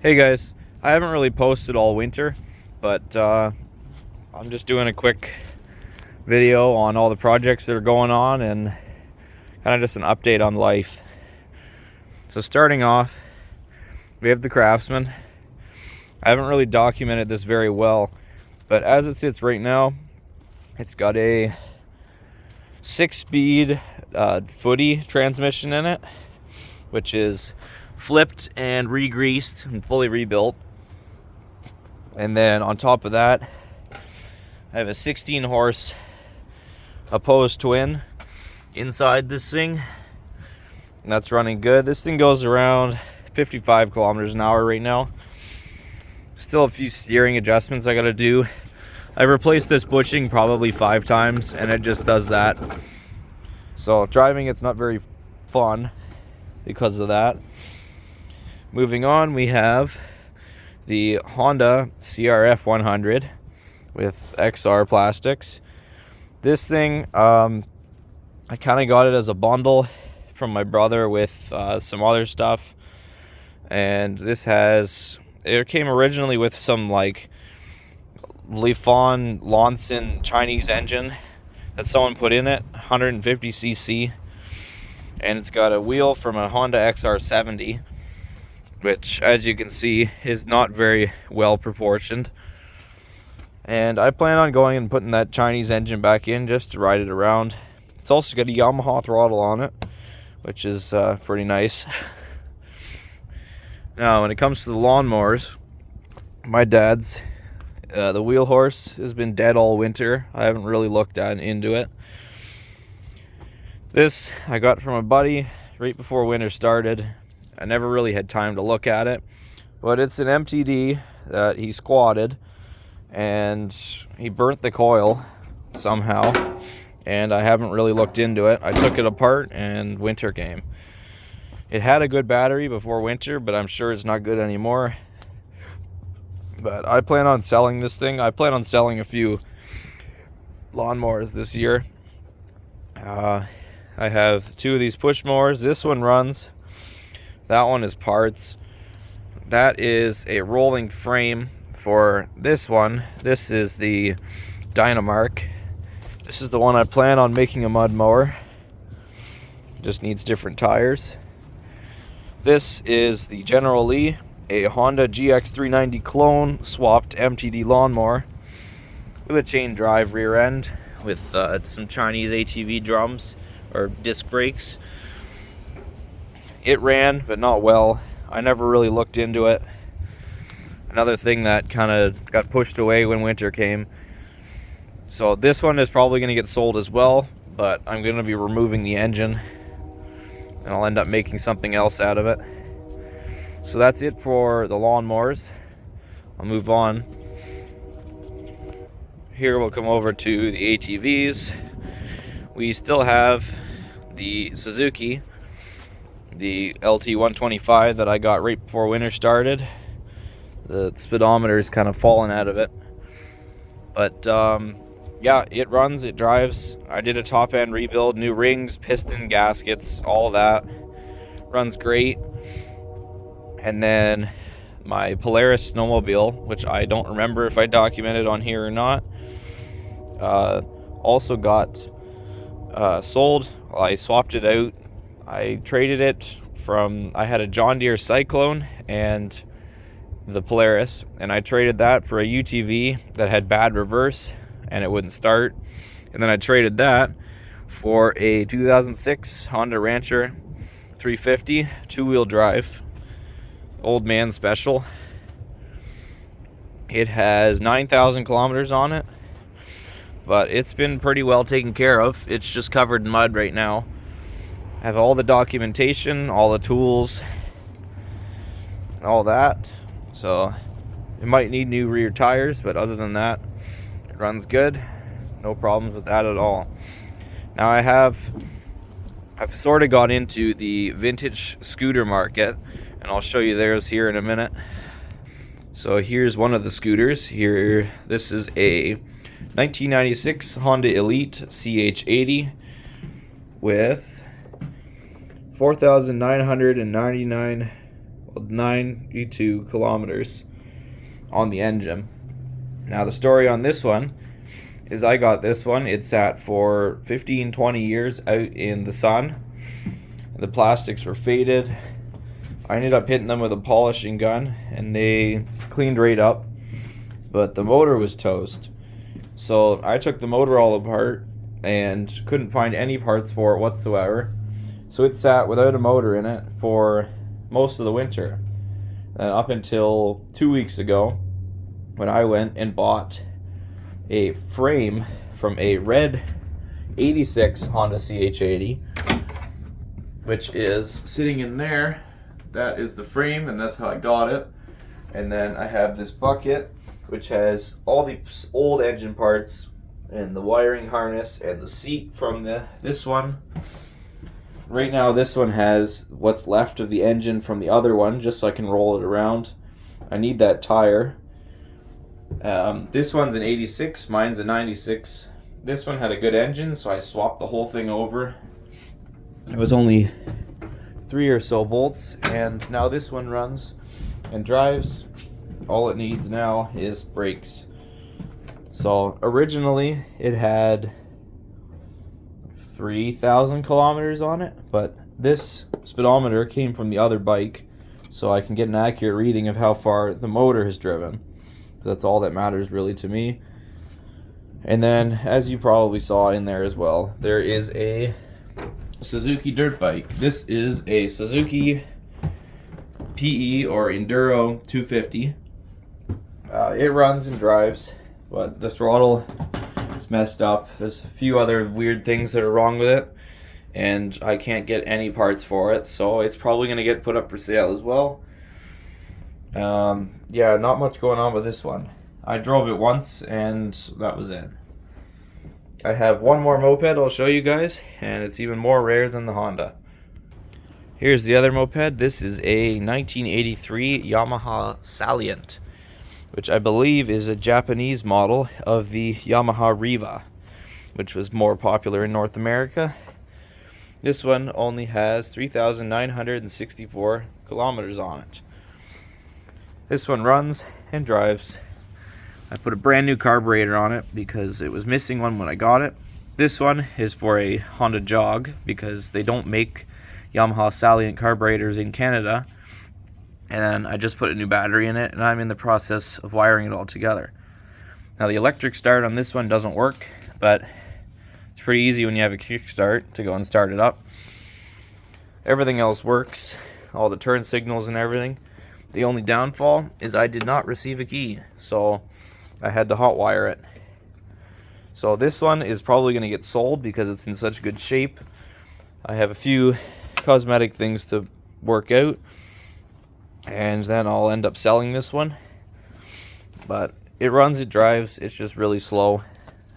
Hey guys, I haven't really posted all winter, but I'm just doing a quick video on all the projects that are going on and kind of just an update on life. So starting off, we have the Craftsman. I haven't really documented this very well, but as it sits right now, it's got a 6-speed footy transmission in it, which is flipped and re-greased and fully rebuilt. And then on top of that, I have a 16 horse opposed twin inside this thing, and that's running good. This thing goes around 55 kilometers an hour right now. Still a few steering adjustments I gotta do. I've replaced this bushing probably 5 times and it just does that. So driving it's not very fun because of that. Moving on, we have the Honda CRF 100 with XR plastics. This thing, I kind of got it as a bundle from my brother with some other stuff. And it came originally with some like Lifan Lonson Chinese engine that someone put in it, 150cc. And it's got a wheel from a Honda XR70, which as you can see is not very well proportioned. And I plan on going and putting that Chinese engine back in just to ride it around. It's also got a Yamaha throttle on it, which is pretty nice. Now when it comes to the lawnmowers, my dad's the wheel horse has been dead all winter. I haven't really looked into it. This I got from a buddy right before winter started. I never really had time to look at it, but it's an MTD that he squatted and he burnt the coil somehow, and I haven't really looked into it. I took it apart and winter came. It had a good battery before winter, but I'm sure it's not good anymore. But I plan on selling this thing. I plan on selling a few lawnmowers this year. I have 2 of these push mowers. This one runs. That one is parts. That is a rolling frame for this one. This is the Dynamark. This is the one I plan on making a mud mower. Just needs different tires. This is the General Lee, a Honda GX390 clone swapped MTD lawnmower with a chain drive rear end with some Chinese ATV drums or disc brakes. It ran, but not well. I never really looked into it. Another thing that kind of got pushed away when winter came. So this one is probably going to get sold as well, but I'm going to be removing the engine and I'll end up making something else out of it. So that's it for the lawnmowers. I'll move on. Here we'll come over to the ATVs. We still have the Suzuki, the LT125 that I got right before winter started. The speedometer is kind of fallen out of it. But yeah, it runs, it drives. I did a top end rebuild, new rings, piston, gaskets, all of that. Runs great. And then my Polaris snowmobile, which I don't remember if I documented on here or not, also got sold. I swapped it out. I traded it from, I had a John Deere Cyclone and the Polaris, and I traded that for a UTV that had bad reverse and it wouldn't start. And then I traded that for a 2006 Honda Rancher 350 2-wheel drive, old man special. It has 9,000 kilometers on it, but it's been pretty well taken care of. It's just covered in mud right now. I have all the documentation, all the tools, all that. So it might need new rear tires, but other than that, it runs good. No problems with that at all. Now I've sort of got into the vintage scooter market, and I'll show you theirs here in a minute. So here's one of the scooters. Here, this is a 1996 Honda Elite CH80 with 4,999 92 kilometers on the engine. Now the story on this one is I got this one. It sat for 15-20 years out in the sun. The plastics were faded. I ended up hitting them with a polishing gun and they cleaned right up, but the motor was toast. So I took the motor all apart and couldn't find any parts for it whatsoever. So it sat without a motor in it for most of the winter. And up until 2 weeks ago, when I went and bought a frame from a red 86 Honda CH80, which is sitting in there. That is the frame, and that's how I got it. And then I have this bucket, which has all the old engine parts and the wiring harness and the seat from this one. Right now this one has what's left of the engine from the other one, just so I can roll it around. I need that tire. This one's an 86, mine's a 96. This one had a good engine, so I swapped the whole thing over. It was only 3 or so bolts, and now this one runs and drives. All it needs now is brakes. So originally it had 3,000 kilometers on it, but this speedometer came from the other bike, so I can get an accurate reading of how far the motor has driven. That's all that matters really to me. And then, as you probably saw in there as well, there is a Suzuki dirt bike. This is a Suzuki PE or Enduro 250. It runs and drives, but the throttle is messed up. There's a few other weird things that are wrong with it, and I can't get any parts for it, so it's probably going to get put up for sale as well. Yeah, not much going on with this one. I drove it once and that was it. I have one more moped I'll show you guys, and it's even more rare than the Honda. Here's the other moped. This is a 1983 Yamaha Salient, which I believe is a Japanese model of the Yamaha Riva, which was more popular in North America. This one only has 3,964 kilometers on it. This one runs and drives. I put a brand new carburetor on it because it was missing one when I got it. This one is for a Honda Jog because they don't make Yamaha Salient carburetors in Canada. And I just put a new battery in it, and I'm in the process of wiring it all together. Now the electric start on this one doesn't work, but it's pretty easy when you have a kickstart to go and start it up. Everything else works, all the turn signals and everything. The only downfall is I did not receive a key, so I had to hotwire it. So this one is probably going to get sold because it's in such good shape. I have a few cosmetic things to work out, and then I'll end up selling this one. But it runs, it drives, it's just really slow,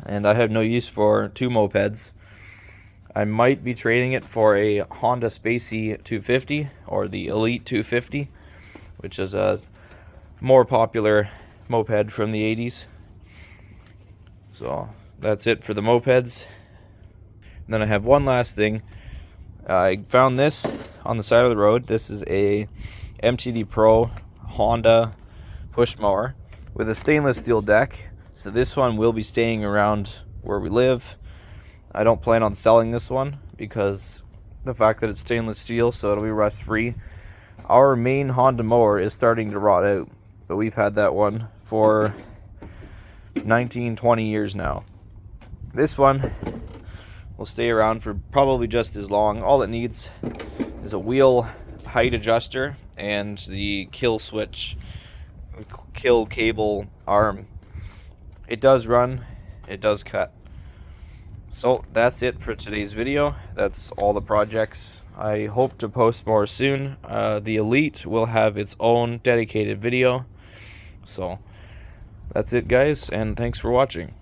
and I have no use for two mopeds. I might be trading it for a Honda Spacey 250 or the Elite 250, which is a more popular moped from the 80s. So that's it for the mopeds. And then I have one last thing. I found this on the side of the road. This is a MTD Pro Honda push mower with a stainless steel deck. So this one will be staying around where we live. I don't plan on selling this one because the fact that it's stainless steel, so it'll be rust free. Our main Honda mower is starting to rot out, but we've had that one for 19-20 years now. This one will stay around for probably just as long. All it needs is a wheel height adjuster and the kill switch, kill cable arm. It does run, it does cut. So that's it for today's video. That's all the projects. I hope to post more soon. The Elite will have its own dedicated video. So that's it, guys, and thanks for watching.